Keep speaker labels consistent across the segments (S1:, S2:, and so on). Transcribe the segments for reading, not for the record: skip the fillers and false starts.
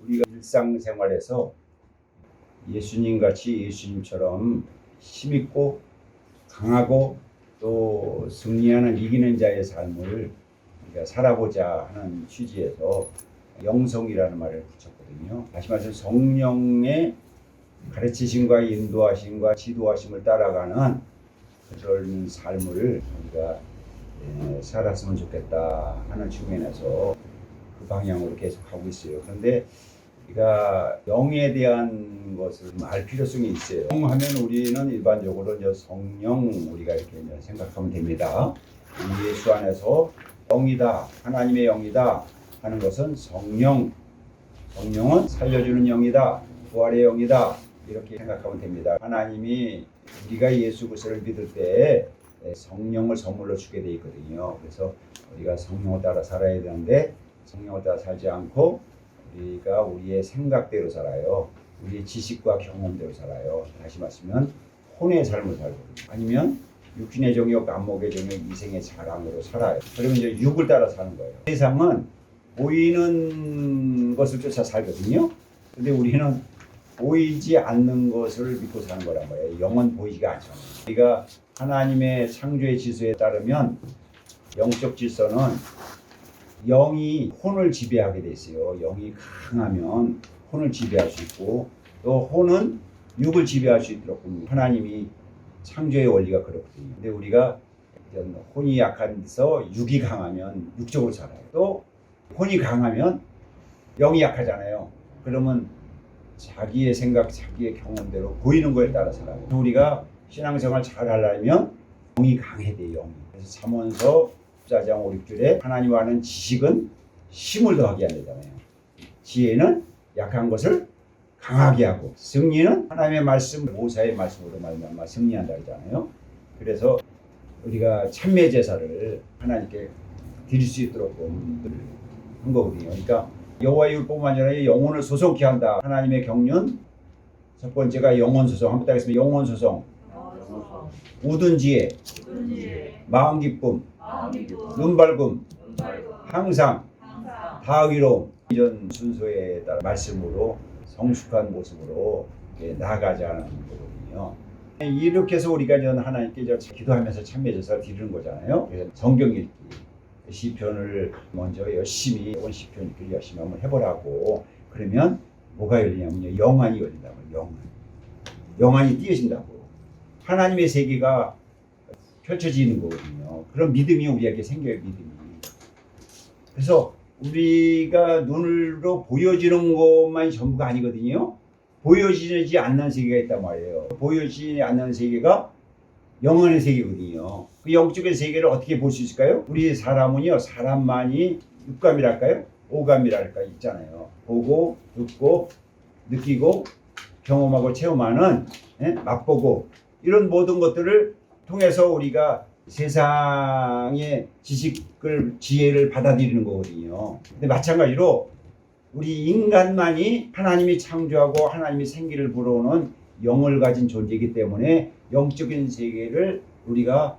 S1: 우리가 일상생활에서 예수님 같이 예수님처럼 힘있고 강하고 또 승리하는 이기는 자의 삶을 우리가 살아보자 하는 취지에서 영성이라는 말을 붙였거든요. 다시 말해서 성령의 가르치심과 인도하심과 지도하심을 따라가는 그런 삶을 우리가 살았으면 좋겠다 하는 측면에서 그 방향으로 계속 하고 있어요. 그런데 우리가 영에 대한 것을 알 필요성이 있어요. 영 하면 우리는 일반적으로 이제 성령 우리가 이렇게 이제 생각하면 됩니다. 예수 안에서 영이다, 하나님의 영이다 하는 것은 성령은 살려주는 영이다, 부활의 영이다 이렇게 생각하면 됩니다. 하나님이 우리가 예수 그리스도를 믿을 때 성령을 선물로 주게 돼 있거든요. 그래서 우리가 성령을 따라 살아야 되는데 성령을 따라 살지 않고 우리가 우리의 생각대로 살아요. 우리의 지식과 경험대로 살아요. 다시 말하면 혼의 삶을 살거든요. 아니면 육신의 정욕, 안목의 정욕, 이생의 자랑으로 살아요. 그러면 이제 육을 따라 사는 거예요. 세상은 보이는 것을 쫓아 살거든요. 근데 우리는 보이지 않는 것을 믿고 사는 거란 말이에요. 영은 보이지가 않잖아요. 우리가 하나님의 창조의 질서에 따르면 영적 질서는 영이 혼을 지배하게 돼 있어요. 영이 강하면 혼을 지배할 수 있고 또 혼은 육을 지배할 수 있도록 하나님이 창조의 원리가 그렇거든요. 근데 우리가 혼이 약해서 육이 강하면 육적으로 살아요. 또 혼이 강하면 영이 약하잖아요. 그러면 자기의 생각, 자기의 경험대로 보이는 거에 따라 살아요. 우리가 신앙생활 잘 하려면 영이 강해야 돼요. 영이. 그래서 잠언서 14장 5, 6절에 하나님과 아는 지식은 힘을 더하게 한다잖아요. 지혜는 약한 것을 강하게 하고 승리는 하나님의 말씀, 모사의 말씀으로 말미암아 승리한다 그러잖아요. 그래서 우리가 참매 제사를 하나님께 드릴 수 있도록 한 거거든요. 그러니까 여호와의 율법뿐만 아니라 영혼을 소송케 한다. 하나님의 경륜 첫 번째가 영혼 소송. 한번 따겠습니다. 영혼 소송. 모든 지혜, 마음 기쁨, 눈 밝음, 항상 다 의로움. 이런 순서에 따라 말씀으로 성숙한 모습으로 나아가자는 거거든요. 이렇게 해서 우리가 하나님께 기도하면서 참여해서 드리는 거잖아요. 그래서 성경 읽기, 시편을 먼저 열심히 시편 읽기를 열심히 한번 해보라고. 그러면 뭐가 열리냐면요, 영안이 열린다고요. 영안이 띄어진다고. 하나님의 세계가 펼쳐지는 거거든요. 그런 믿음이 우리에게 생겨요. 믿음이. 그래서 우리가 눈으로 보여지는 것만이 전부가 아니거든요. 보여지지 않는 세계가 있단 말이에요. 보여지지 않는 세계가 영혼의 세계거든요. 그 영적인 세계를 어떻게 볼 수 있을까요? 우리 사람은요, 사람만이 육감이랄까요? 오감이랄까 있잖아요. 보고, 듣고, 느끼고, 경험하고 체험하는, 맛보고 이런 모든 것들을 통해서 우리가 세상의 지식을, 지혜를 받아들이는 거거든요. 근데 마찬가지로 우리 인간만이 하나님이 창조하고 하나님이 생기를 불어오는 영을 가진 존재이기 때문에 영적인 세계를 우리가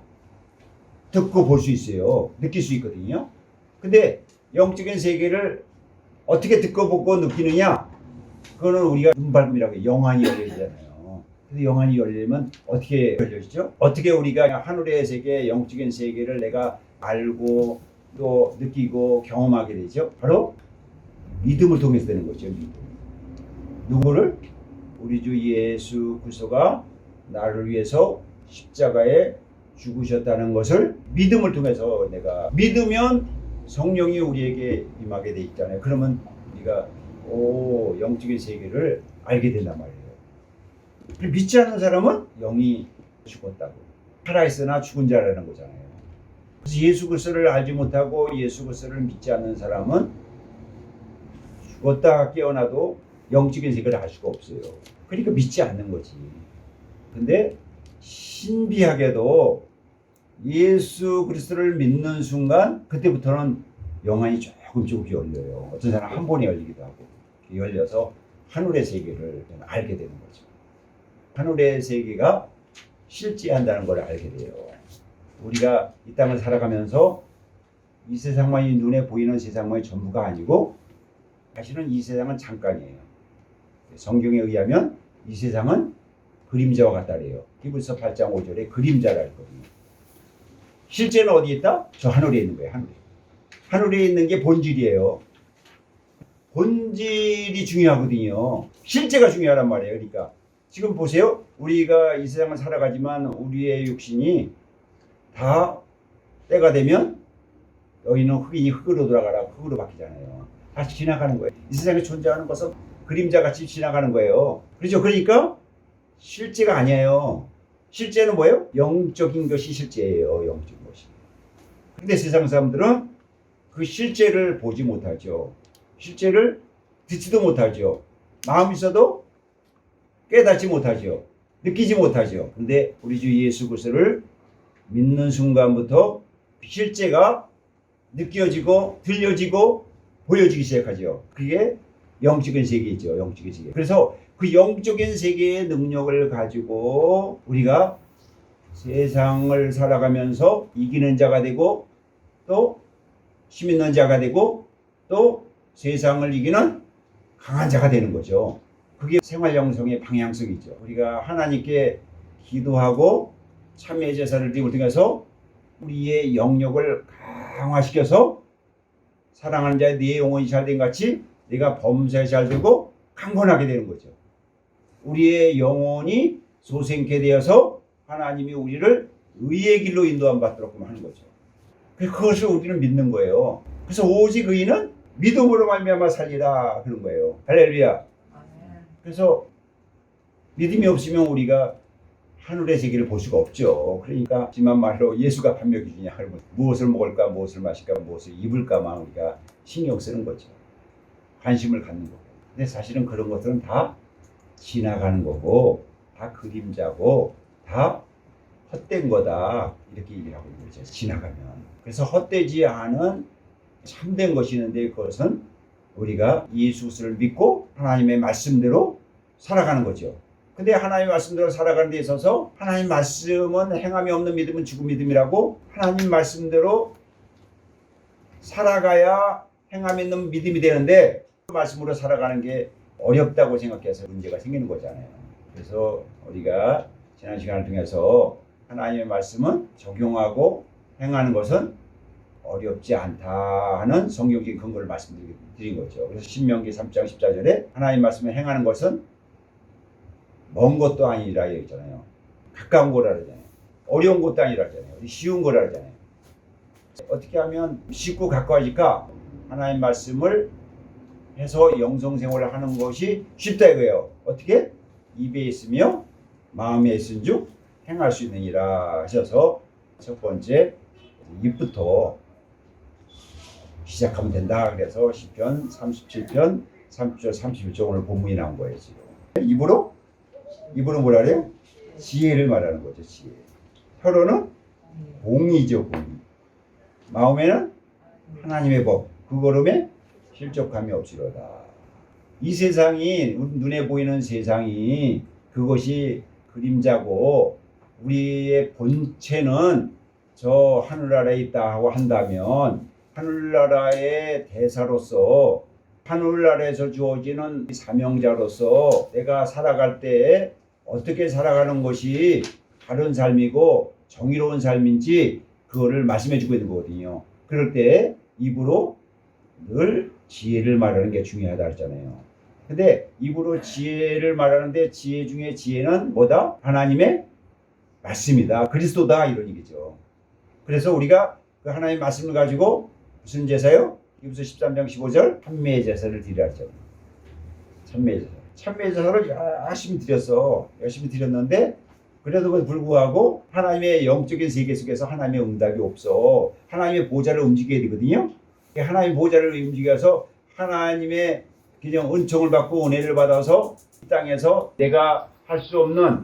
S1: 듣고 볼 수 있어요. 느낄 수 있거든요. 근데 영적인 세계를 어떻게 듣고 보고 느끼느냐? 그거는 우리가 눈밟음이라고 해요. 영안이 열리잖아요. 근데 영안이 열리면 어떻게 열려지죠? 어떻게 우리가 하늘의 세계, 영적인 세계를 내가 알고 또 느끼고 경험하게 되죠? 바로 믿음을 통해서 되는 거죠. 믿음. 누구를? 우리 주 예수 그리스도가 나를 위해서 십자가에 죽으셨다는 것을 믿음을 통해서 내가 믿으면 성령이 우리에게 임하게 돼 있잖아요. 그러면 우리가 영적인 세계를 알게 된단 말이에요. 믿지 않는 사람은 영이 죽었다고, 살아있으나 죽은 자라는 거잖아요. 그래서 예수 그리스도를 알지 못하고 예수 그리스도를 믿지 않는 사람은 죽었다 깨어나도 영적인 세계를 알 수가 없어요. 그러니까 믿지 않는 거지. 근데 신비하게도 예수 그리스도를 믿는 순간 그때부터는 영안이 조금씩 열려요. 어떤 사람 한 번에 열리기도 하고 열려서 하늘의 세계를 알게 되는 거죠. 하늘의 세계가 실제한다는 걸 알게 돼요. 우리가 이 땅을 살아가면서 이 세상만이 눈에 보이는 세상만이 전부가 아니고 사실은 이 세상은 잠깐이에요. 성경에 의하면 이 세상은 그림자와 같다래요. 히브리서 8장 5절에 그림자라 했거든요. 실제는 어디 있다? 저 하늘에 있는 거예요. 하늘에. 하늘에 있는 게 본질이에요. 본질이 중요하거든요. 실제가 중요하단 말이에요. 그러니까 지금 보세요. 우리가 이 세상을 살아가지만 우리의 육신이 다 때가 되면 너희는 흑인이 흙으로 돌아가라. 흙으로 바뀌잖아요. 다시 지나가는 거예요. 이 세상에 존재하는 것은 그림자같이 지나가는 거예요. 그렇죠? 그러니까 실제가 아니에요. 실제는 뭐예요? 영적인 것이 실제예요. 영적인 것이. 근데 세상 사람들은 그 실제를 보지 못하죠. 실제를 듣지도 못하죠. 마음이 있어도 깨닫지 못하죠. 느끼지 못하죠. 근데 우리 주 예수 그리스도를 믿는 순간부터 실제가 느껴지고 들려지고 보여지기 시작하죠. 그게 영적인 세계이죠. 영적인 세계. 그래서 그 영적인 세계의 능력을 가지고 우리가 세상을 살아가면서 이기는 자가 되고 또 힘 있는 자가 되고 또 세상을 이기는 강한 자가 되는 거죠. 그게 생활 영성의 방향성이죠. 우리가 하나님께 기도하고 참회 제사를 드림을 통해서 우리의 영역을 강화시켜서 사랑하는 자의 네 영혼이 잘된 같이 내가 범사에 잘 되고 강건하게 되는 거죠. 우리의 영혼이 소생케 되어서 하나님이 우리를 의의 길로 인도함 받도록 하는 거죠. 그것을 우리는 믿는 거예요. 그래서 오직 의인은 믿음으로 말미암아 살리라 그런 거예요. 할렐루야. 그래서 믿음이 없으면 우리가 하늘의 세계를 볼 수가 없죠. 그러니까 하지만 말로 예수가 반명이 주냐 하면 무엇을 먹을까 무엇을 마실까 무엇을 입을까만 우리가 신경 쓰는 거죠. 관심을 갖는 거고. 근데 사실은 그런 것들은 다 지나가는 거고 다 그림자고 다 헛된 거다 이렇게 얘기를 하고 있는 거죠. 지나가면. 그래서 헛되지 않은 참된 것이 있는데 그것은 우리가 예수를 믿고 하나님의 말씀대로 살아가는 거죠. 근데 하나님의 말씀대로 살아가는 데 있어서 하나님 말씀은 행함이 없는 믿음은 죽은 믿음이라고 하나님 말씀대로 살아가야 행함 있는 믿음이 되는데 그 말씀으로 살아가는 게 어렵다고 생각해서 문제가 생기는 거잖아요. 그래서 우리가 지난 시간을 통해서 하나님의 말씀은 적용하고 행하는 것은 어렵지 않다 하는 성경적인 근거를 말씀드린 거죠. 그래서 신명기 3장 14절에 하나님 말씀을 행하는 것은 먼 것도 아니라 얘기잖아요. 가까운 거라 그러잖아요. 어려운 것도 아니라 그러잖아요. 쉬운 거라 그러잖아요. 어떻게 하면 쉽고 가까워질까? 하나님 말씀을 해서 영성생활을 하는 것이 쉽다 이거예요. 어떻게? 입에 있으며 마음에 있은즉 행할 수 있느니라 하셔서 첫 번째 입부터 시작하면 된다. 그래서 시편 37편 30절 31절 오늘 본문이 나온 거예요. 지금. 입으로 뭐라 그래요? 지혜를 말하는 거죠. 지혜. 혀로는 공의죠. 공의. 마음에는 하나님의 법. 그 걸음에 실족함이 없으로다. 이 세상이 눈에 보이는 세상이 그것이 그림자고 우리의 본체는 저 하늘나라에 있다 하고 한다면 하늘나라의 대사로서 하늘나라에서 주어지는 사명자로서 내가 살아갈 때 어떻게 살아가는 것이 바른 삶이고 정의로운 삶인지 그거를 말씀해 주고 있는 거거든요. 그럴 때 입으로 늘 지혜를 말하는 게 중요하다 했잖아요. 근데 입으로 지혜를 말하는데 지혜 중에 지혜는 뭐다? 하나님의 말씀이다. 그리스도다 이런 얘기죠. 그래서 우리가 그 하나님의 말씀을 가지고 무슨 제사요? 히브리서 13장 15절 참매의 제사를 드리라 했잖아요. 참매의 제사. 참매의 제사를 열심히 드렸는데 그래도 불구하고 하나님의 영적인 세계 속에서 하나님의 응답이 없어. 하나님의 보좌를 움직여야 되거든요. 하나님의 보좌를 움직여서 하나님의 그냥 은총을 받고 은혜를 받아서 이 땅에서 내가 할 수 없는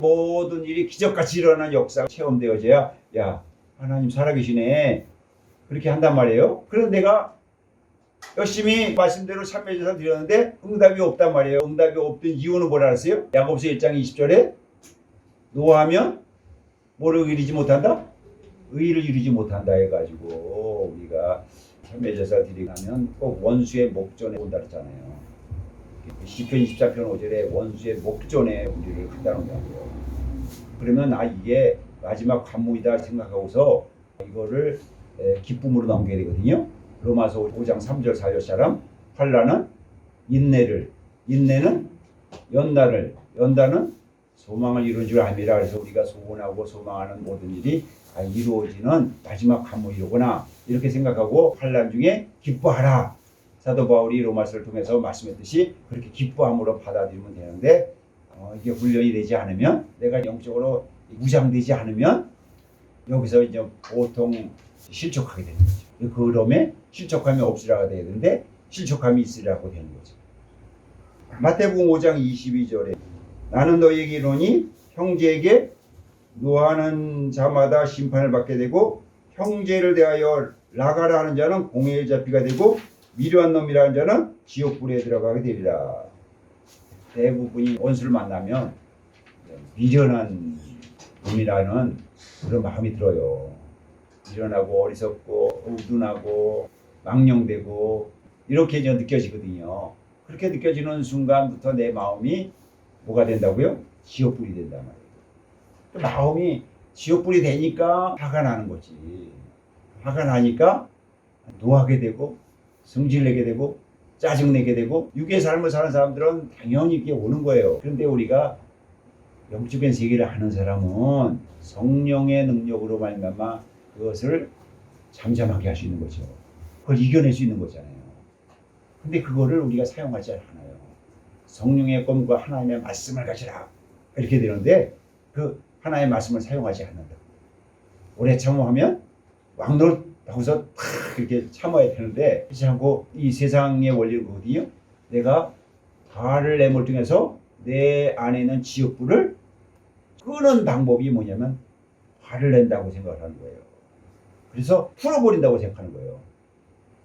S1: 모든 일이 기적같이 일어나는 역사가 체험되어져야 야 하나님 살아계시네 그렇게 한단 말이에요. 그래서 내가 열심히 말씀대로 참여제사 드렸는데 응답이 없단 말이에요. 응답이 없던 이유는 뭐라 그랬어요? 야고보서 1장 20절에 노하면 뭐를 이루지 못한다? 의를 이루지 못한다 해가지고 우리가 참회제사 드리고 나면 꼭 원수의 목전에 온다 그랬잖아요. 시편 24편 5절에 원수의 목전에 우리를 갖다 놓는다고요. 그러면 이게 마지막 관문이다 생각하고서 이거를 기쁨으로 넘겨야 되거든요. 로마서 5장 3절 4절처럼 환난은 인내를, 인내는 연단을, 연단은 소망을 이루는 줄 압니다. 그래서 우리가 소원하고 소망하는 모든 일이 이루어지는 마지막 관문이로구나 이렇게 생각하고 환난 중에 기뻐하라. 사도 바울이 로마서를 통해서 말씀했듯이 그렇게 기뻐함으로 받아들이면 되는데 이게 훈련이 되지 않으면, 내가 영적으로 무장되지 않으면 여기서 이제 보통 실족하게 되는 거죠. 그럼에 실족함이 없으라가 돼야 되는데 실족함이 있으라고 되는 거죠. 마태복음 5장 22절에 나는 너희에게 이르노니 형제에게 노하는 자마다 심판을 받게 되고 형제를 대하여 라가라 하는 자는 공회의 잡히가 되고 미련한 놈이라는 자는 지옥불에 들어가게 되리라. 대부분이 원수를 만나면 미련한 놈이라는 그런 마음이 들어요. 미련하고 어리석고 우둔하고 망령되고 이렇게 이제 느껴지거든요. 그렇게 느껴지는 순간부터 내 마음이 뭐가 된다고요? 지옥불이 된단 말이에요. 마음이 지옥불이 되니까 화가 나는 거지. 화가 나니까 노하게 되고 성질내게 되고 짜증내게 되고 육의 삶을 사는 사람들은 당연히 이게 오는 거예요. 그런데 우리가 영적인 세계를 아는 사람은 성령의 능력으로 말미암아 그것을 잠잠하게 할 수 있는 거죠. 그걸 이겨낼 수 있는 거잖아요. 근데 그거를 우리가 사용하지 않아요. 성령의 검과 하나님의 말씀을 가지라 이렇게 되는데 그 하나님의 말씀을 사용하지 않는다. 오래 참음하면 왕노릇하고서 탁 이렇게 참아야 되는데 그렇지 않고 이 세상의 원리를 보거든요. 내가 화를 내몰통해서 내 안에 있는 지옥불을 끄는 방법이 뭐냐면 화를 낸다고 생각을 하는 거예요. 그래서 풀어버린다고 생각하는 거예요.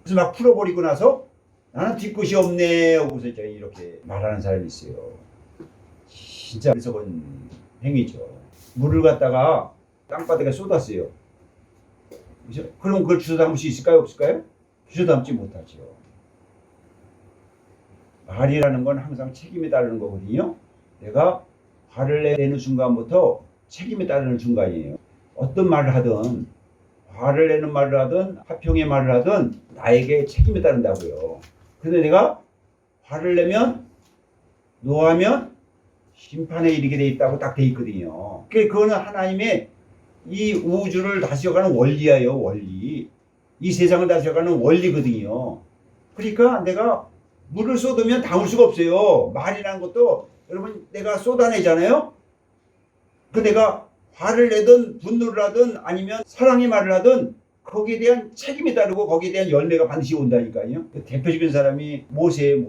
S1: 그래서 막 풀어버리고 나서 나는 뒤끝이 없네 하고서 이렇게 말하는 사람이 있어요. 진짜 어리석은 행위죠. 물을 갖다가 땅바닥에 쏟았어요. 그렇죠? 그럼 그걸 주워 담을 수 있을까요? 없을까요? 주워 담지 못하죠. 말이라는 건 항상 책임이 따르는 거거든요. 내가 화를 내는 순간부터 책임이 따르는 순간이에요. 어떤 말을 하든 화를 내는 말을 하든 화평의 말을 하든 나에게 책임이 따른다고요. 근데 내가 화를 내면 노하면 심판에 이르게 돼 있다고 딱 돼 있거든요. 그거는 하나님의 이 우주를 다스려가는 원리예요. 원리. 이 세상을 다스려가는 원리거든요. 그러니까 내가 물을 쏟으면 담을 수가 없어요. 말이라는 것도 여러분 내가 쏟아내잖아요. 그 내가 화를 내든 분노를 하든 아니면 사랑의 말을 하든 거기에 대한 책임이 따르고 거기에 대한 열매가 반드시 온다니까요. 그 대표적인 사람이 모세예요.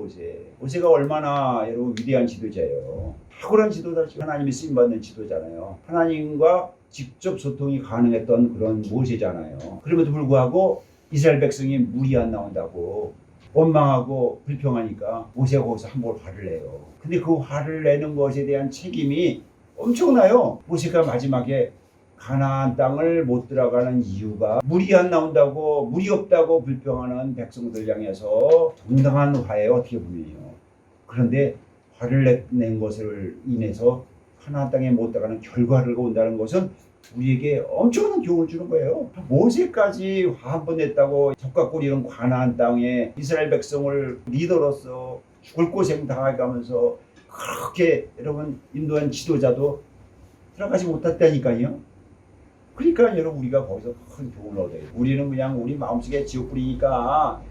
S1: 모세가 얼마나 여러분 위대한 지도자예요. 탁월한 지도자, 하나님이 쓰임받는 지도잖아요. 하나님과 직접 소통이 가능했던 그런 모세잖아요. 그럼에도 불구하고 이스라엘 백성이 물이 안 나온다고 원망하고 불평하니까 모세가 거기서 한 번 화를 내요. 근데 그 화를 내는 것에 대한 책임이 엄청나요. 모세가 마지막에 가나안 땅을 못 들어가는 이유가 물이 안 나온다고, 물이 없다고 불평하는 백성들 향해서 정당한 화예요. 어떻게 보면요. 그런데 화를 낸 것을 인해서 가나안 땅에 못 들어가는 결과를 온다는 것은 우리에게 엄청난 교훈을 주는 거예요. 모세까지 화 한 번 냈다고 적각거리는 가나안 땅에 이스라엘 백성을 리더로서 죽을 고생 당해가면서 그렇게 여러분 인도한 지도자도 들어가지 못했다니까요. 그러니까 여러분 우리가 거기서 큰 교훈을 얻어요. 우리는 그냥 우리 마음속에 지옥불이니까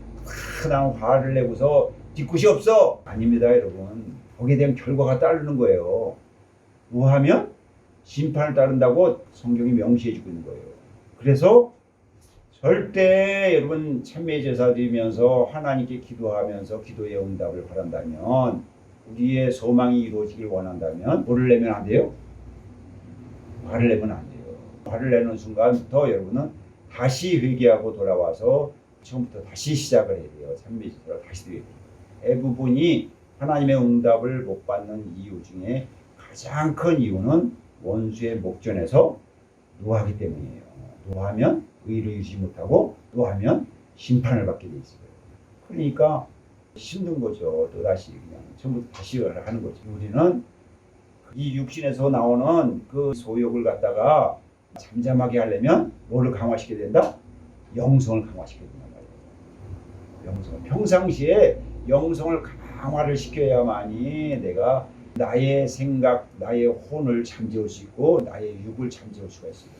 S1: 그냥 화를 내고서 뒤끝이 없어. 아닙니다 여러분. 거기에 대한 결과가 따르는 거예요. 뭐하면 심판을 따른다고 성경이 명시해주고 있는 거예요. 그래서 절대 여러분 참회 제사 드리면서 하나님께 기도하면서 기도의 응답을 바란다면 우리의 소망이 이루어지길 원한다면 뭐를 내면 안 돼요? 화를 내면 안 돼요. 화를 내는 순간부터 여러분은 다시 회개하고 돌아와서 처음부터 다시 시작을 해야 돼요. 참회 제사를 다시 드려야 돼요. 대부분이 하나님의 응답을 못 받는 이유 중에 가장 큰 이유는 원수의 목전에서 노하기 때문이에요. 노하면 의를 유지 못하고 노하면 심판을 받게 돼 있어요. 그러니까 힘든 거죠. 또 다시 그냥 전부 다시 하는 거죠. 우리는 이 육신에서 나오는 그 소욕을 갖다가 잠잠하게 하려면 뭐를 강화시켜야 된다? 영성을 강화시켜야 된단 말이에요. 영성. 평상시에 영성을 강화를 시켜야만이 내가 나의 생각, 나의 혼을 잠재울 수 있고 나의 육을 잠재울 수가 있어요.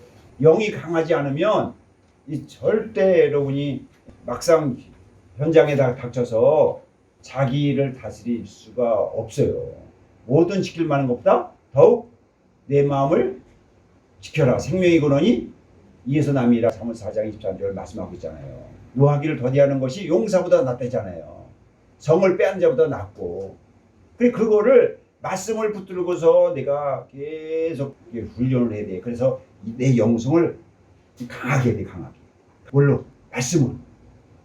S1: 영이 강하지 않으면 절대 여러분이 막상 현장에 닥쳐서 자기를 다스릴 수가 없어요. 뭐든 지킬 만한 것보다 더욱 내 마음을 지켜라. 생명의 근원이 이에서 남이라 사무엘서 4장 23절 말씀하고 있잖아요. 노하기를 더디하는 것이 용사보다 낫다잖아요. 성을 빼앗는 자보다 낫고. 그거를 말씀을 붙들고서 내가 계속 훈련을 해야 돼. 그래서 내 영성을 강하게 해야 돼. 강하게. 뭘로? 말씀으로.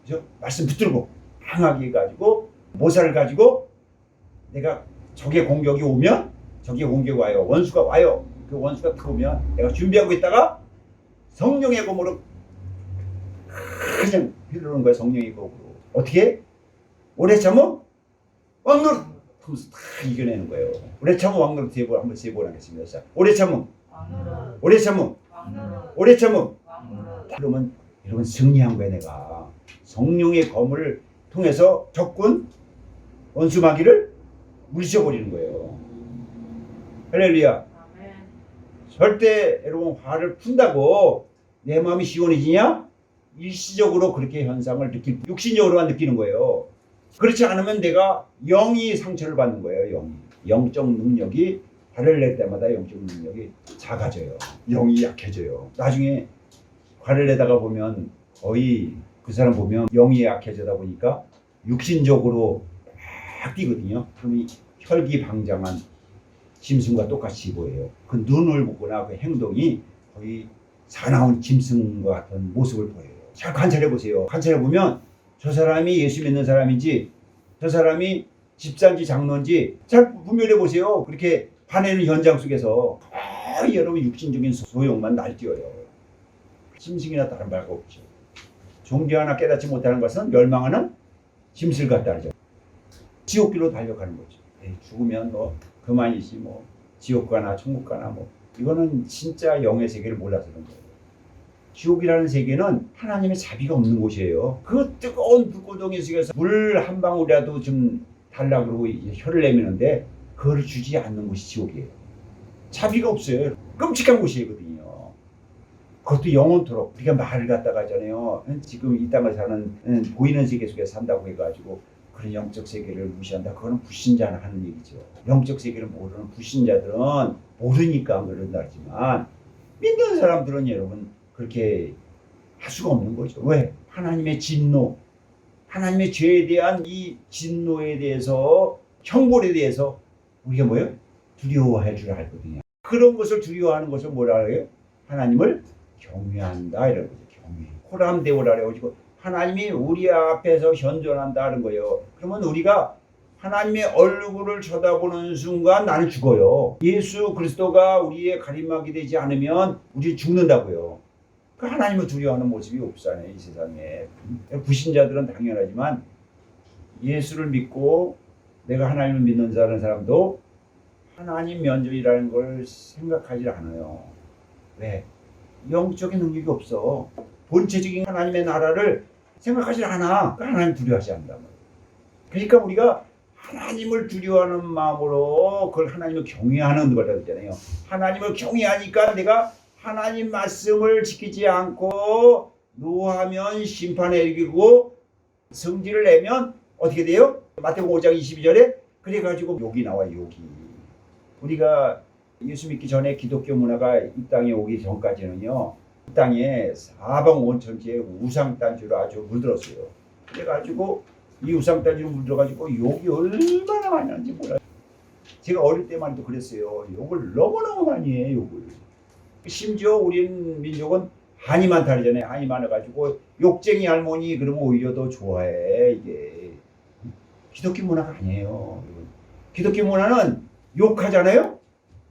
S1: 그죠? 말씀 붙들고 강하게 해가지고 모사를 가지고 내가 적의 공격이 오면 적의 공격이 와요. 원수가 와요. 그 원수가 딱 오면 내가 준비하고 있다가 성령의 검으로 그냥 휘두르는 거야. 성령의 검으로. 어떻게? 오래 참으면 왕노릇 하면서 다 이겨내는 거예요. 오래 참으면 왕노릇 한번 세 번 하겠습니다. 자, 오래 참으면 왕노릇. 오래 참으면 왕노릇. 오래 참으면 왕노릇. 그러면 여러분 승리한 거야. 내가 성령의 검을 통해서 적군 원수 마귀를 물리쳐버리는 거예요. 할렐루야. 아멘. 절대 여러분 화를 푼다고 내 마음이 시원해지냐? 일시적으로 그렇게 현상을 육신적으로만 느끼는 거예요. 그렇지 않으면 내가 영이 상처를 받는 거예요. 영적 능력이 화를 낼 때마다 영적 능력이 작아져요. 영이 약해져요. 나중에 화를 내다가 보면 거의 그 사람 보면 영이 약해지다 보니까 육신적으로 막 뛰거든요. 그럼 혈기방장한 짐승과 똑같이 보여요. 그 눈을 보거나 그 행동이 거의 사나운 짐승과 같은 모습을 보여요. 잘 관찰해 보세요. 관찰해 보면 저 사람이 예수 믿는 사람인지 저 사람이 집사인지 장로인지 잘 분별해 보세요. 그렇게 화내는 현장 속에서 거의 여러분 육신적인 소용만 날뛰어요. 짐승이나 다른 바가 없죠. 종교 하나 깨닫지 못하는 것은 멸망하는 짐승 같다는 점. 지옥길로 달려가는 거죠. 죽으면 뭐 그만이지 뭐 지옥 가나 천국 가나 뭐 이거는 진짜 영의 세계를 몰라서 그런 거예요. 지옥이라는 세계는 하나님의 자비가 없는 곳이에요. 그 뜨거운 불고동이 속에서 물 한 방울이라도 좀 달라 그러고 혀를 내미는데 그걸 주지 않는 곳이 지옥이에요. 자비가 없어요. 끔찍한 곳이거든요. 그것도 영원토록 우리가 말을 갖다가 하잖아요. 지금 이 땅을 사는 보이는 세계 속에 산다고 해가지고 그런 영적 세계를 무시한다. 그거는 불신자나 하는 얘기죠. 영적 세계를 모르는 불신자들은 모르니까 그런다 하지만 믿는 사람들은 여러분 그렇게 할 수가 없는 거죠. 왜? 하나님의 진노, 하나님의 죄에 대한 이 진노에 대해서 형벌에 대해서 우리가 뭐예요? 두려워할 줄 알거든요. 그런 것을 두려워하는 것을 뭐라 해요? 하나님을 경외한다 이런 거죠. 경외. 호람대오라 그래가지고 하나님이 우리 앞에서 현존한다는 거예요. 그러면 우리가 하나님의 얼굴을 쳐다보는 순간 나는 죽어요. 예수 그리스도가 우리의 가림막이 되지 않으면 우리 죽는다고요. 그 하나님을 두려워하는 모습이 없잖아요. 이 세상에. 불신자들은 당연하지만 예수를 믿고 내가 하나님을 믿는 사람도 하나님 면접이라는 걸 생각하지 않아요. 왜? 영적인 능력이 없어. 본체적인 하나님의 나라를 생각하지 않아. 하나님 두려워하지 않는단 말이에요. 그러니까 우리가 하나님을 두려워하는 마음으로 그걸 하나님을 경외하는 거라고 했잖아요. 하나님을 경외하니까 내가 하나님 말씀을 지키지 않고 노하면 심판에 이르고 성질을 내면 어떻게 돼요? 마태복음 5장 22절에 그래가지고 욕이 나와요. 욕이. 우리가 예수 믿기 전에 기독교 문화가 이 땅에 오기 전까지는요. 이 땅에 사방원천지에 우상단지로 아주 물들었어요. 그래가지고 이 우상단지로 물들어가지고 욕이 얼마나 많이 하는지 몰라요. 제가 어릴 때만 해도 그랬어요. 욕을 너무너무 많이 해요. 욕을. 심지어 우리 민족은 한이 많다잖아요. 한이 많아가지고 욕쟁이 할머니 그러면 오히려 더 좋아해. 이게 기독교 문화가 아니에요. 기독교 문화는 욕하잖아요.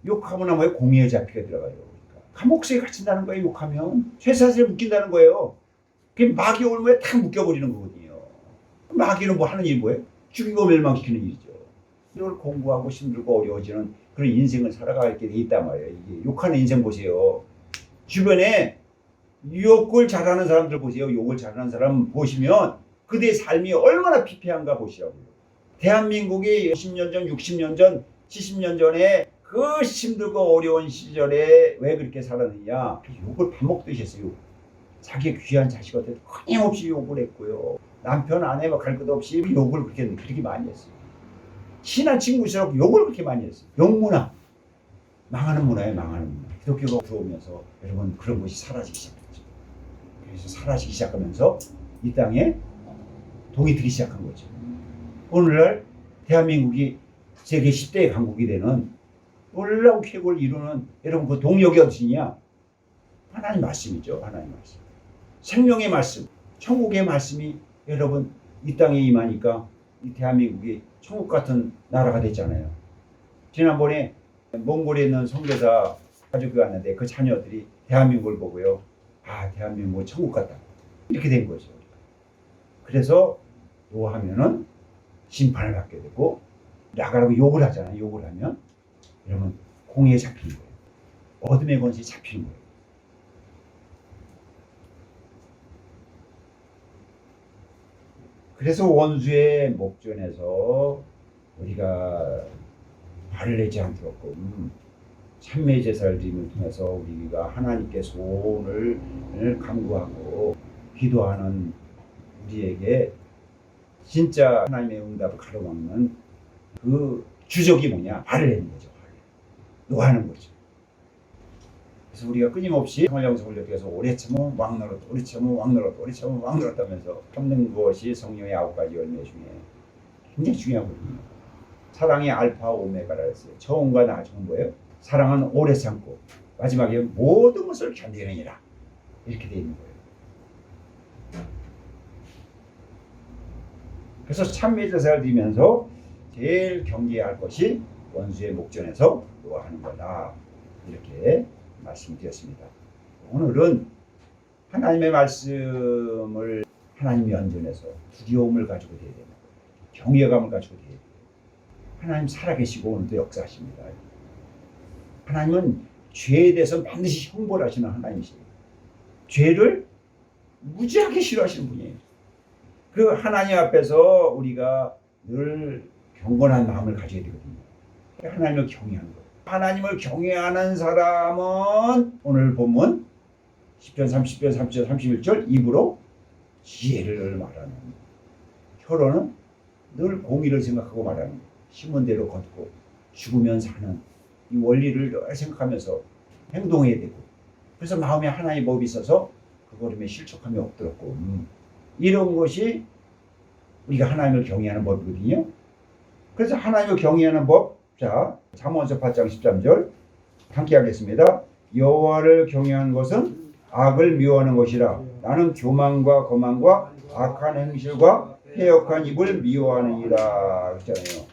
S1: 욕하면 뭐예요? 공의의 자피가 들어가요. 그러니까 감옥수에 갇힌다는 거예요. 욕하면 쇠사슬에 묶인다는 거예요. 그 마귀 올무에 다 묶여버리는 거거든요. 마귀는 뭐 하는 일이 뭐예요? 죽이고 멸망시키는 일이죠. 이걸 공부하고 힘들고 어려워지는 그런 인생을 살아가게 돼 있단 말이에요. 이게 욕하는 인생 보세요. 주변에 욕을 잘하는 사람들 보세요. 욕을 잘하는 사람 보시면 그들의 삶이 얼마나 피폐한가 보시라고요. 대한민국이 50년 전, 60년 전, 70년 전에 그 힘들고 어려운 시절에 왜 그렇게 살았느냐. 욕을 밥 먹듯이 했어요. 자기 귀한 자식한테 끊임없이 욕을 했고요. 남편 아내 갈 것 없이 욕을 그렇게 많이 했어요. 친한 친구 있으라고 욕을 그렇게 많이 했어요. 욕문화. 망하는 문화에 망하는 문화. 기독교가 들어오면서 여러분 그런 것이 사라지기 시작했죠. 그래서 사라지기 시작하면서 이 땅에 동이 들기 시작한 거죠. 오늘날 대한민국이 세계 10대 강국이 되는 놀라운 쾌거를 이루는 여러분 그 동력이 어디냐? 하나님 말씀이죠. 하나님 말씀. 생명의 말씀, 천국의 말씀이 여러분 이 땅에 임하니까 이 대한민국이 천국 같은 나라가 됐잖아요. 지난번에 몽골에 있는 선교사 가족이 왔는데 그 자녀들이 대한민국을 보고요. 아, 대한민국은 천국 같다. 이렇게 된 거죠. 그래서 뭐 하면은 심판을 받게 되고 나가라고 욕을 하잖아요. 욕을 하면 여러분 공의에 잡히는 거예요. 어둠의 권세에 잡히는 거예요. 그래서 원수의 목전에서 우리가 발을 내지 않도록끔 참매 제사를 드림을 통해서 우리가 하나님께 소원을 간구하고 기도하는 우리에게 진짜 하나님의 응답을 가로막는 그 주적이 뭐냐? 발을 내는 거죠. 노하는 거죠. 그래서 우리가 끊임없이 생활영성 훈련에서 오래 참으면 왕노릇, 오래 참으면 왕노릇, 오래 참으면 왕노릇 하면서 참는 것이 성령의 9가지 열매 중에 굉장히 중요하거든요. 사랑이 알파 오메가라 했어요. 처음과 나중은 뭐예요? 사랑은 오래 참고 마지막에 모든 것을 견디느니라. 이렇게 되어 있는 거예요. 그래서 참매 제사를 드리면서 제일 경계해야 할 것이 원수의 목전에서 노하는 거다. 이렇게 말씀드렸습니다. 오늘은 하나님의 말씀을 하나님 연전에서 두려움을 가지고 돼야 됩니다. 경외감을 가지고 돼야 돼요. 하나님 살아계시고 오늘도 역사하십니다. 하나님은 죄에 대해서 반드시 형벌 하시는 하나님이세요. 죄를 무지하게 싫어하시는 분이에요. 그 하나님 앞에서 우리가 늘 경건한 마음을 가져야 되거든요. 하나님을 경외하는 거예요. 하나님을 경외하는 사람은 오늘 본문 10편 30편 30절 31절 입으로 지혜를 말하는, 혀로는 늘 공의를 생각하고 말하는, 심은 대로 걷고 죽으면 사는 이 원리를 늘 생각하면서 행동해야 되고, 그래서 마음에 하나님의 법이 있어서 그 걸음에 실족함이 없도록 이런 것이 우리가 하나님을 경외하는 법이거든요. 그래서 하나님을 경외하는 법, 자 잠언서 8장 13절 함께 하겠습니다. 여호와를 경외하는 것은 악을 미워하는 것이라. 나는 교만과 거만과 악한 행실과 패역한 입을 미워하느니라. 그렇잖아요.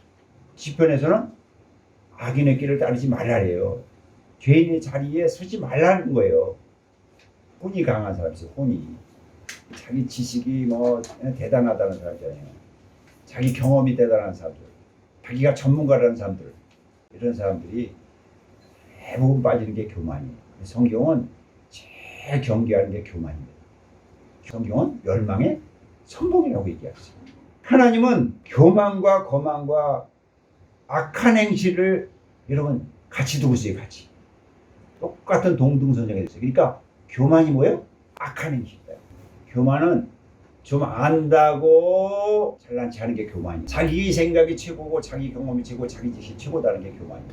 S1: 시편에서는 악인의 길을 따르지 말라래요. 죄인의 자리에 서지 말라는 거예요. 혼이 강한 사람이죠. 혼이. 자기 지식이 뭐 대단하다는 사람이잖아요. 자기 경험이 대단한 사람들, 자기가 전문가라는 사람들, 이런 사람들이 대부분 빠지는 게 교만이에요. 성경은 제일 경계하는 게 교만입니다. 성경은 멸망의 선봉이라고 얘기하죠. 하나님은 교만과 거만과 악한 행실을 여러분 같이 두고 있어요. 같이 똑같은 동등선상에 있어요. 그러니까 교만이 뭐예요? 악한 행실이다. 교만은 좀 안다고 잘난 체 하는 게 교만이에요. 자기 생각이 최고고 자기 경험이 최고, 자기 지식이 최고다는 게 교만이에요.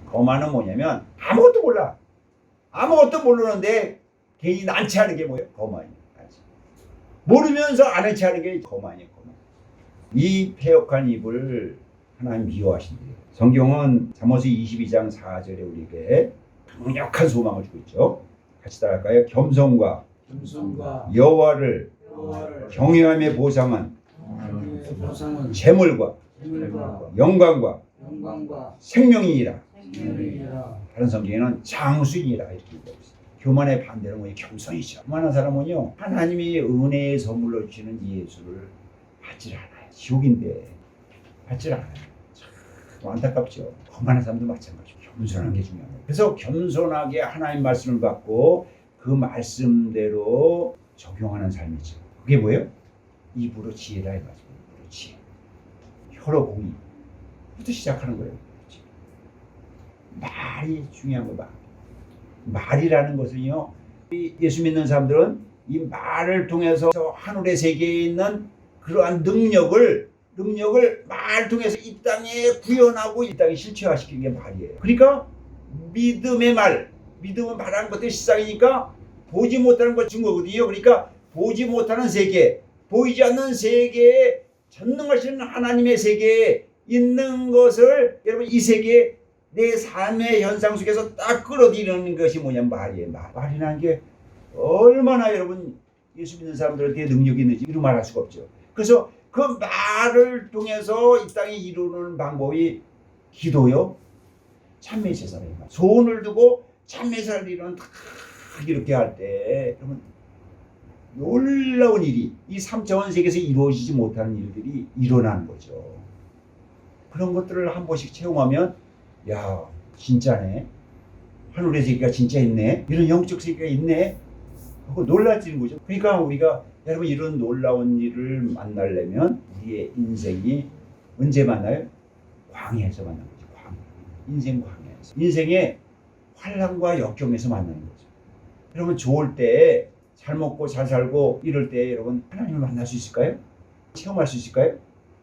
S1: 거만은 뭐냐면 아무것도 몰라. 아무것도 모르는데 괜히 난처하는 게 뭐예요? 거만이에요. 모르면서 아는 체 하는 게 거만이에요. 거만. 이 패역한 입을 하나님 미워하신대요. 성경은 잠언서 22장 4절에 우리에게 강력한 소망을 주고 있죠. 같이 따라할까요? 겸손과 여호와를 경외함의 보상은 재물과 영광과 생명이니라. 다른 성경에는 장수이니라 이렇게 얘기하고 있습니다. 교만의 반대는 뭐예요? 겸손이죠. 교만한 사람은요, 하나님이 은혜의 선물로 주시는 예수를 받질 않아요. 지옥인데 받질 않아요. 참 안타깝죠. 교만한 사람도 마찬가지죠. 겸손한 게 중요한 거예요. 그래서 겸손하게 하나님 말씀을 받고 그 말씀대로 적용하는 삶이죠. 그게 뭐예요? 입으로 지혜라 해가지고 입으로 지혜. 혀로 공의부터 시작하는 거예요. 그렇지? 말이 중요한 거예요. 말이라는 것은요, 예수 믿는 사람들은 이 말을 통해서 하늘의 세계에 있는 그러한 능력을 말 통해서 이 땅에 구현하고 이 땅에 실체화시키는 게 말이에요. 그러니까 믿음의 말, 믿음은 말하는 것들이 실상이니까 보지 못하는 것 증거거든요. 그러니까 보지 못하는 세계, 보이지 않는 세계에 전능하신 하나님의 세계에 있는 것을 여러분 이 세계에 내 삶의 현상 속에서 딱 끌어들이는 것이 뭐냐면 말이에요. 말이라는 게 얼마나 여러분 예수 믿는 사람들한테 능력이 있는지 이루 말할 수가 없죠. 그래서 그 말을 통해서 이 땅에 이루는 방법이 기도요, 찬미 제사예요. 소원을 두고 찬미 제사를 이루는 딱 이렇게 할 때 여러분 놀라운 일이 이 3차원 세계에서 이루어지지 못하는 일들이 일어나는 거죠. 그런 것들을 한 번씩 체험하면 야, 진짜네. 하늘의 세계가 진짜 있네. 이런 영적 세계가 있네. 하고 놀라지는 거죠. 그러니까 우리가 여러분 이런 놀라운 일을 만나려면 우리의 인생이 언제 만나요? 광야에서 만나는 거죠. 광야. 인생 광야에서. 인생의 환난과 역경에서 만나는 거죠. 여러분 좋을 때 잘 먹고 잘 살고 이럴 때 여러분 하나님을 만날 수 있을까요? 체험할 수 있을까요?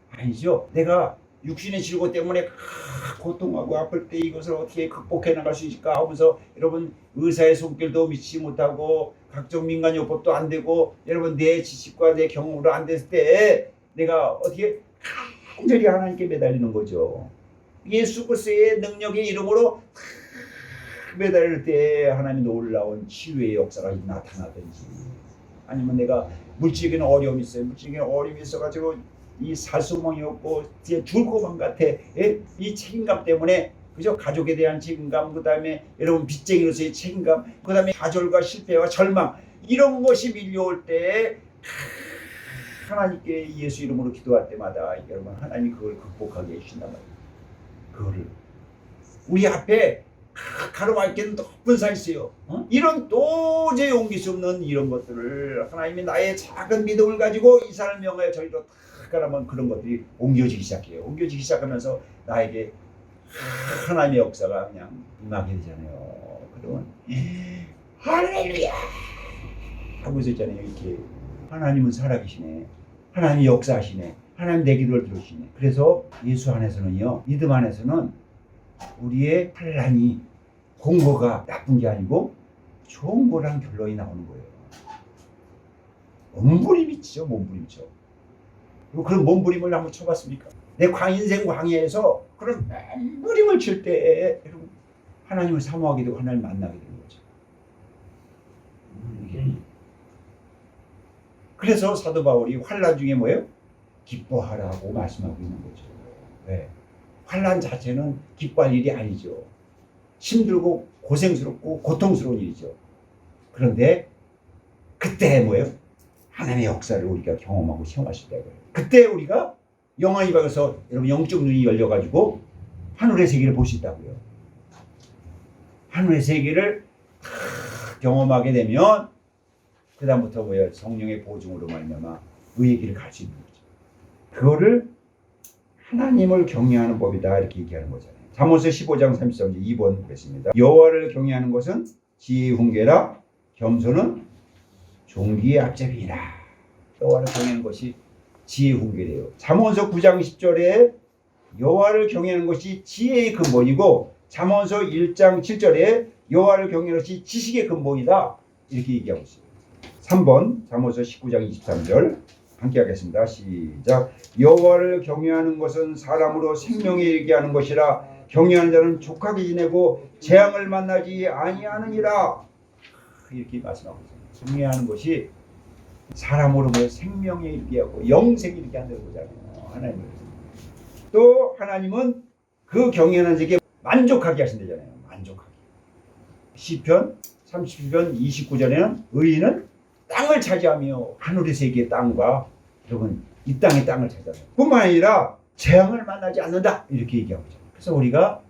S1: 아니죠. 내가 육신의 질고 때문에 고통하고 아플 때 이것을 어떻게 극복해 나갈 수 있을까 하면서 여러분 의사의 손길도 미치지 못하고 각종 민간요법도 안 되고 여러분 내 지식과 내 경험으로 안 됐을 때 내가 어떻게 간절히 하나님께 매달리는 거죠. 예수 그리스도의 능력의 이름으로 매달릴 때 하나님이 놀라운 치유의 역사가 나타나든지 아니면 내가 물질적인 어려움이 있어요. 물질적인 어려움이 있어가지고 이 살수멍이 없고 죽을 것만 같아. 예? 이 책임감 때문에 그죠? 가족에 대한 책임감, 그 다음에 여러분 빚쟁이로서의 책임감, 그 다음에 좌절과 실패와 절망 이런 것이 밀려올 때 하나님께 예수 이름으로 기도할 때마다 여러분 하나님이 그걸 극복하게 해주신단 말이에요. 그거를 우리 앞에 가로막기는 높은 산이 있어요. 이런 도저히 옮길 수 없는 이런 것들을 하나님이 나의 작은 믿음을 가지고 이 사람을 명하여 저희로 가라면 그런 것들이 옮겨지기 시작해요. 옮겨지기 시작하면서 나에게 하나님의 역사가 그냥 임하게 되잖아요. 그러면 할렐루야 하고 있었잖아요. 이렇게 하나님은 살아계시네. 하나님이 역사하시네. 하나님 내 기도를 들으시네. 그래서 예수 안에서는요, 믿음 안에서는 우리의 환난이 공고가 나쁜 게 아니고 좋은 거란 결론이 나오는 거예요. 몸부림이죠, 몸부림이죠. 그런 몸부림을 한번 쳐봤습니까? 내 인생 광야에서 그런 몸부림을 칠 때 하나님을 사모하게 되고 하나님을 만나게 되는 거죠. 그래서 사도 바울이 환난 중에 뭐예요? 기뻐하라고 말씀하고 있는 거죠. 왜? 환난 자체는 기뻐할 일이 아니죠. 힘들고 고생스럽고 고통스러운 일이죠. 그런데 그때 뭐예요? 하나님의 역사를 우리가 경험하고 체험할 수 있다고요. 그때 우리가 영안이 박아서 여러분 영적 눈이 열려가지고 하늘의 세계를 볼 수 있다고요. 하늘의 세계를 경험하게 되면 그 다음부터 뭐예요? 성령의 보증으로 말미암아 의의 길을 갈 수 있는 거죠. 그거를 하나님을 경외하는 법이다 이렇게 얘기하는 거잖아요. 잠언서 15장 33절 2번 보겠습니다. 여호와를 경외하는 것은 지혜의 훈계라 겸손은 종기의 앞잡이라. 여호와를 경외하는 것이 지혜의 훈계래요. 잠언서 9장 10절에 여호와를 경외하는 것이 지혜의 근본이고 잠언서 1장 7절에 여호와를 경외하는 것이 지식의 근본이다 이렇게 얘기하고 있어요. 3번 잠언서 19장 23절 함께 하겠습니다. 시작. 여호와를 경외하는 것은 사람으로 생명에 이르게 하는 것이라 경외하는 자는 족하게 지내고 재앙을 만나지 아니하느니라. 이렇게 말씀하고 있습니다. 경외하는 것이 사람으로 생명에 이르게 하고 영생에 이르게 한다는 거잖아요. 하나님을. 또 하나님은 그 경외하는 자에게 만족하게 하신다잖아요. 만족하게. 시편 30편 29절에는 의인은 땅을 차지하며 하늘의 세계의 땅과 여러분 이 땅의 땅을 차지하며 뿐만 아니라 재앙을 만나지 않는다 이렇게 얘기하고 있죠. 그래서 우리가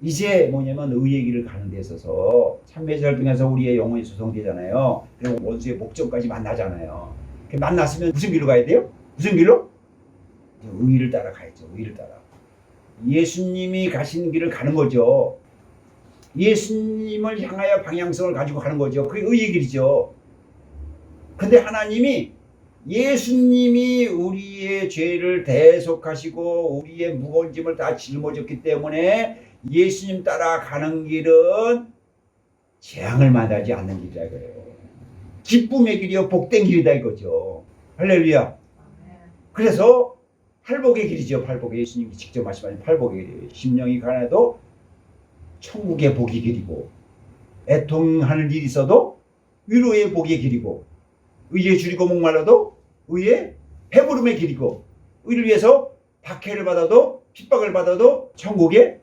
S1: 이제 뭐냐면 의의 길을 가는 데 있어서 참회절 통해서 우리의 영혼이 조성되잖아요. 그리고 원수의 목적까지 만나잖아요. 만났으면 무슨 길로 가야 돼요? 무슨 길로? 의를 따라 가야죠. 의를 따라. 예수님이 가신 길을 가는 거죠. 예수님을 향하여 방향성을 가지고 가는 거죠. 그게 의의 길이죠. 근데 하나님이 예수님이 우리의 죄를 대속하시고 우리의 무거운 짐을 다 짊어졌기 때문에 예수님 따라가는 길은 재앙을 만나지 않는 길이라 그래요. 기쁨의 길이요 복된 길이다 이거죠. 할렐루야. 그래서 팔복의 길이죠. 팔복의 예수님이 직접 말씀하신 팔복의 길이에요. 심령이 가난해도 천국의 복이 길이고 애통하는 일이 있어도 위로의 복의 길이고 의에 줄이고 목말라도 의의 배부름의 길이고 의를 위해서 박해를 받아도 핍박을 받아도 천국의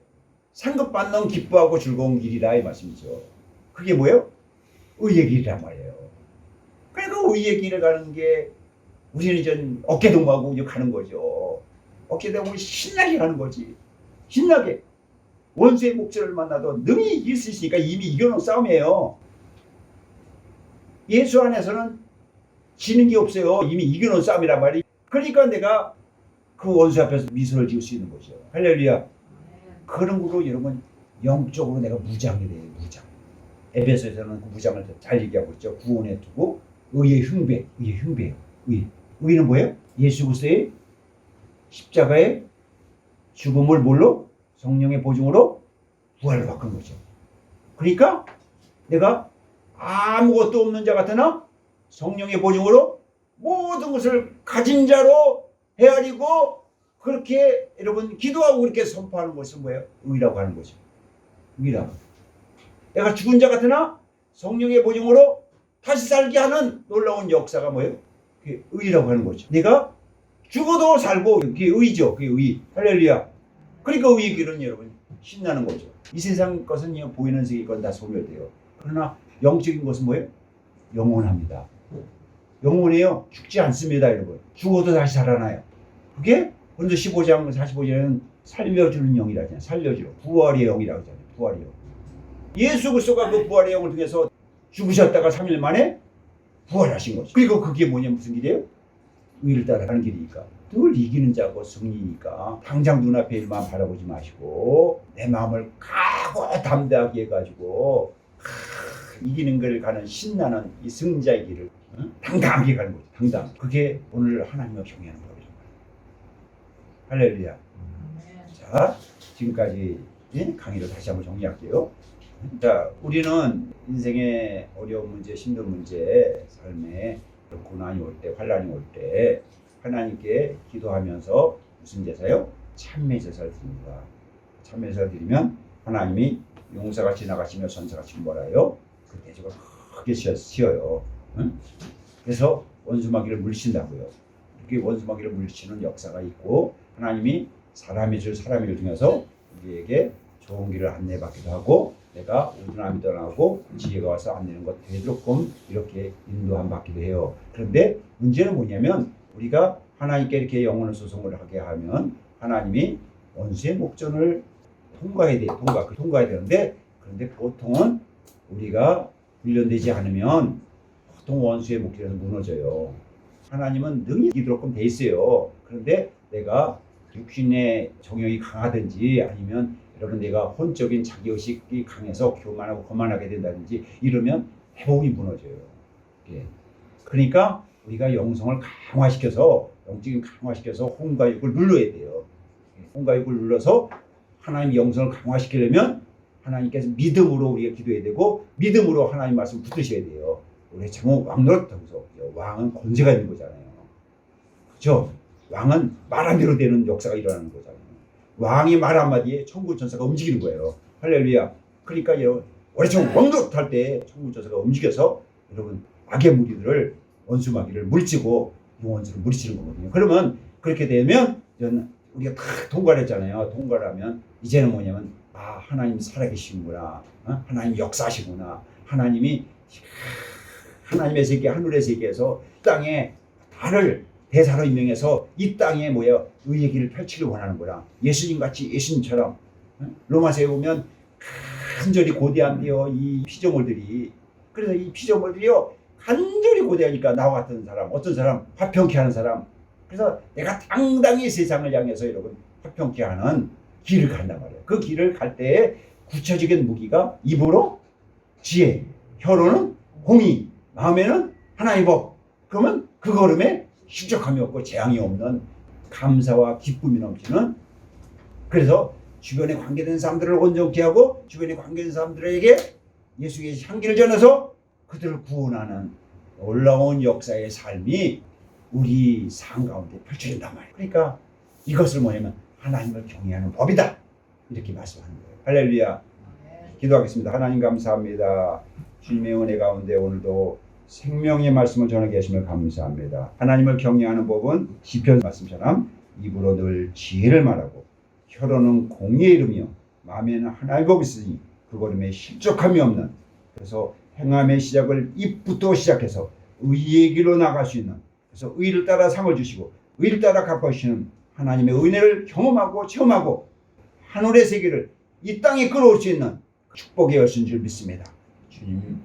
S1: 상급받는 기뻐하고 즐거운 길이라 이 말씀이죠. 그게 뭐예요? 의의 길이란 말이에요. 그러니까 의의 길을 가는 게 우리는 이제 어깨동무하고 가는 거죠. 어깨동무 신나게 가는 거지. 신나게. 원수의 목전을 만나도 능히 이길 수 있으니까 이미 이겨놓은 싸움이에요. 예수 안에서는 지는 게 없어요. 이미 이겨놓은 싸움이란 말이에요. 그러니까 내가 그 원수 앞에서 미소를 지을 수 있는 거죠. 할렐루야. 그런 거로 여러분 영적으로 내가 무장이 돼요. 무장. 에베소에서는 그 무장을 잘 얘기하고 있죠. 구원에 두고 의의 흉배. 의의 흉배예요. 의는 뭐예요? 예수 그리스도의 십자가의 죽음을 뭘로? 성령의 보증으로 부활을 바꾼 거죠. 그러니까 내가 아무것도 없는 자 같으나 성령의 보증으로 모든 것을 가진 자로 헤아리고 그렇게 여러분 기도하고 그렇게 선포하는 것은 뭐예요? 의라고 하는 거죠. 의라고. 내가 죽은 자 같으나 성령의 보증으로 다시 살게 하는 놀라운 역사가 뭐예요? 그게 의라고 하는 거죠. 내가 죽어도 살고 그게 의죠. 그게 의. 할렐루야. 그러니까 의의 길은 여러분 신나는 거죠. 이 세상 것은 보이는 세계 건 다 소멸돼요. 그러나 영적인 것은 뭐예요? 영원합니다. 영원해요. 죽지 않습니다, 여러분. 죽어도 다시 살아나요. 그게 먼저 15장 45절에는 살려주는 영이라잖아요. 살려주는 부활의 영이라고 하잖아요. 부활의 영. 예수 그리스도가 그 부활의 영을 통해서 죽으셨다가 3일 만에 부활하신 거죠. 그리고 그게 뭐냐 무슨 길이에요? 의를 따라가는 길이니까. 늘 이기는 자고 승리니까 당장 눈앞의 일만 바라보지 마시고 내 마음을 각오 담대하게 해가지고 이기는 걸 가는 신나는 이 승자의 길을 당당하게 가는 거죠. 당당. 그게 오늘 하나님과 경외하는 거예요. 할렐루야. 자, 지금까지 강의를 다시 한번 정리할게요. 자, 우리는 인생의 어려운 문제, 힘든 문제, 삶에 고난이 올 때, 환난이 올 때 하나님께 기도하면서 무슨 제사요? 참회 제사를 드립니다. 참회 제사를 드리면 하나님이 용사가 지나가시며 전사가 침몰하여 그 대적을 크게 씌어요. 응? 그래서 원수마귀를 물리친다고요. 이렇게 원수마귀를 물리치는 역사가 있고 하나님이 사람의 줄 통해서 우리에게 좋은 길을 안내받기도 하고 내가 우둔함이 떠나고 지혜가 와서 안내는 것 되도록끔 이렇게 인도함 받기도 해요. 그런데 문제는 뭐냐면 우리가 하나님께 이렇게 영혼을 소송을 하게 하면 하나님이 원수의 목전을 통과해야 돼요. 통과해야 되는데 그런데 보통은 우리가 훈련되지 않으면 보통 원수의 목전에서 무너져요. 하나님은 능히 이기도록끔 돼 있어요. 그런데 내가 육신의 정욕이 강하든지 아니면 여러분 내가 혼적인 자기의식이 강해서 교만하고 거만하게 된다든지 이러면 회복이 무너져요. 예. 그러니까 우리가 영성을 강화시켜서 영적인 강화시켜서 혼과 육을 눌러야 돼요. 혼과 육을 눌러서 하나님 영성을 강화시키려면 하나님께서 믿음으로 우리가 기도해야 되고 믿음으로 하나님 말씀 붙드셔야 돼요. 우리 제목 왕노릇하고서 왕은 권세가 있는 거잖아요. 그렇죠? 왕은 말한 대로 되는 역사가 일어나는 거잖아요. 왕이 말 한마디에 천국 전사가 움직이는 거예요. 할렐루야. 그러니까 여러분 오래전 왕노릇할 때 천국 전사가 움직여서 여러분 악의 무리들을 원수마귀를 물리치고 용원수를 물리치는 거거든요. 그러면 그렇게 되면 우리가 다 통과를 했잖아요. 통과를 하면 이제는 뭐냐면 하나님 살아계시는구나. 하나님 역사하시구나. 하나님의 세계, 하늘의 세계에서 땅에 나를 대사로 임명해서 이 땅에 의의 길을 펼치길 원하는 거라. 예수님같이 예수님처럼. 로마서에 보면 간절히 고대한대요, 이 피조물들이. 그래서 이 피조물들이요 간절히 고대하니까 나와 같은 사람, 어떤 사람 화평케 하는 사람. 그래서 내가 당당히 세상을 향해서 여러분 화평케 하는 길을 간단 말이에요. 그 길을 갈 때에 구체적인 무기가 입으로 지혜, 혀로는 공의, 마음에는 하나님의 법. 그러면 그 걸음에 실족함이 없고 재앙이 없는 감사와 기쁨이 넘치는, 그래서 주변에 관계된 사람들을 온전케 하고 주변에 관계된 사람들에게 예수의 향기를 전해서 그들을 구원하는 놀라운 역사의 삶이 우리 삶 가운데 펼쳐진단 말이에요. 그러니까 이것을 뭐냐면 하나님을 경외하는 법이다, 이렇게 말씀하는 거예요. 할렐루야. 기도하겠습니다. 하나님 감사합니다. 주님의 은혜 가운데 오늘도 생명의 말씀을 전하게 하시면 감사합니다. 하나님을 경외하는 법은 시편 말씀처럼 입으로 늘 지혜를 말하고 혀로는 공의에 이르며 마음에는 하나님의 법이 있으니 그 걸음에 실족함이 없는, 그래서 행함의 시작을 입부터 시작해서 의의 길로 나갈 수 있는, 그래서 의를 따라 상을 주시고 의를 따라 갚아주시는 하나님의 은혜를 경험하고 체험하고 하늘의 세계를 이 땅에 끌어올 수 있는 축복의 열쇠인 줄 믿습니다. 주님,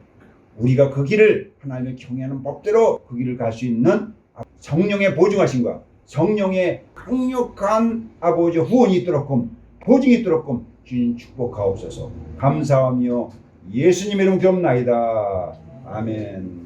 S1: 우리가 그 길을 하나님을 경외하는 법대로 그 길을 갈 수 있는 성령의 보증하심과 성령의 강력한 아버지 후원이 있도록끔, 보증이 있도록끔 주님 축복하옵소서. 감사하며 예수님의 이름 기도합나이다. 아멘.